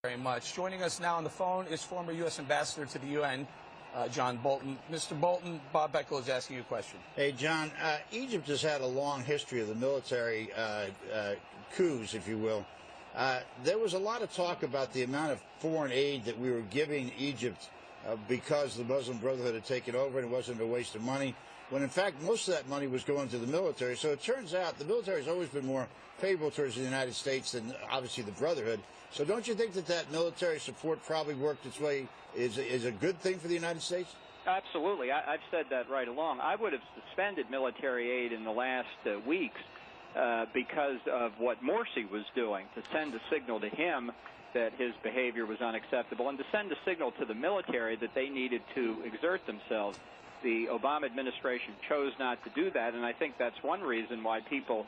Very much. Joining us now on the phone is former U.S. Ambassador to the UN, John Bolton. Mr. Bolton, Bob Beckel is asking you a question. Hey, John, Egypt has had a long history of the military coups, if you will. There was a lot of talk about the amount of foreign aid that we were giving Egypt because the Muslim Brotherhood had taken over and it wasn't a waste of money, when in fact most of that money was going to the military. So it turns out the military has always been more favorable towards the United States than obviously the Brotherhood. So don't you think that military support probably worked its way, is a good thing for the United States? Absolutely. I've said that right along. I would have suspended military aid in the last weeks because of what Morsi was doing, to send a signal to him that his behavior was unacceptable and to send a signal to the military that they needed to exert themselves. The Obama administration chose not to do that, and I think that's one reason why people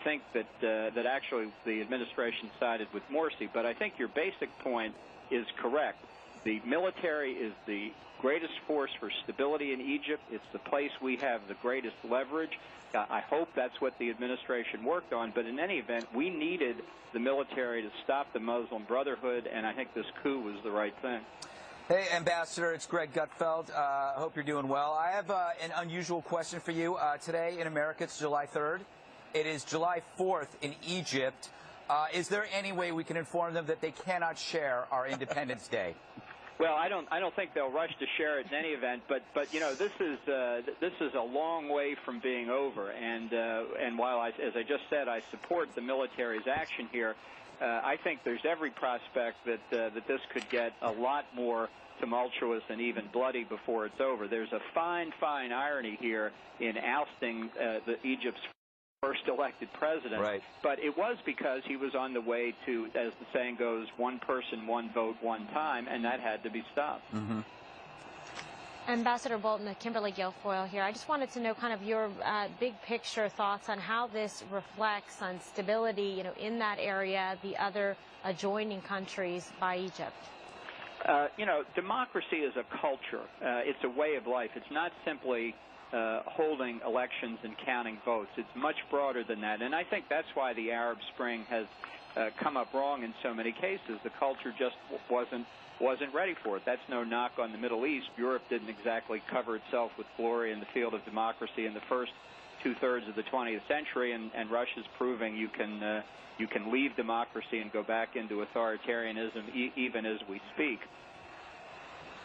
think that actually the administration sided with Morsi. But I think your basic point is correct. The military is the greatest force for stability in Egypt. It's the place we have the greatest leverage. I hope that's what the administration worked on. But in any event, we needed the military to stop the Muslim Brotherhood, and I think this coup was the right thing. Hey, Ambassador, it's Greg Gutfeld. I hope you're doing well. I have an unusual question for you. Today in America, it's July 3rd. It is July 4th in Egypt. Is there any way we can inform them that they cannot share our Independence Day? Well, I don't think they'll rush to share it in any event. But you know, this is a long way from being over. And while as I just said, I support the military's action here, I think there's every prospect that this could get a lot more tumultuous and even bloody before it's over. There's a fine irony here in ousting Egypt's first elected president. Right. But it was because he was on the way to, as the saying goes, one person, one vote, one time, and that had to be stopped. Mm-hmm. Ambassador Bolton, Kimberly Guilfoyle here. I just wanted to know kind of your big picture thoughts on how this reflects on stability, you know, in that area, the other adjoining countries by Egypt. You know, democracy is a culture. It's a way of life. It's not simply holding elections and counting votes. It's much broader than that. And I think that's why the Arab Spring has come up wrong in so many cases. The culture just wasn't ready for it. That's no knock on the Middle East. Europe didn't exactly cover itself with glory in the field of democracy in the first two-thirds of the 20th century, and Russia's proving you can leave democracy and go back into authoritarianism even as we speak.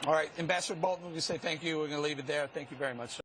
All right, Ambassador Bolton, we say thank you. We're going to leave it there. Thank you very much.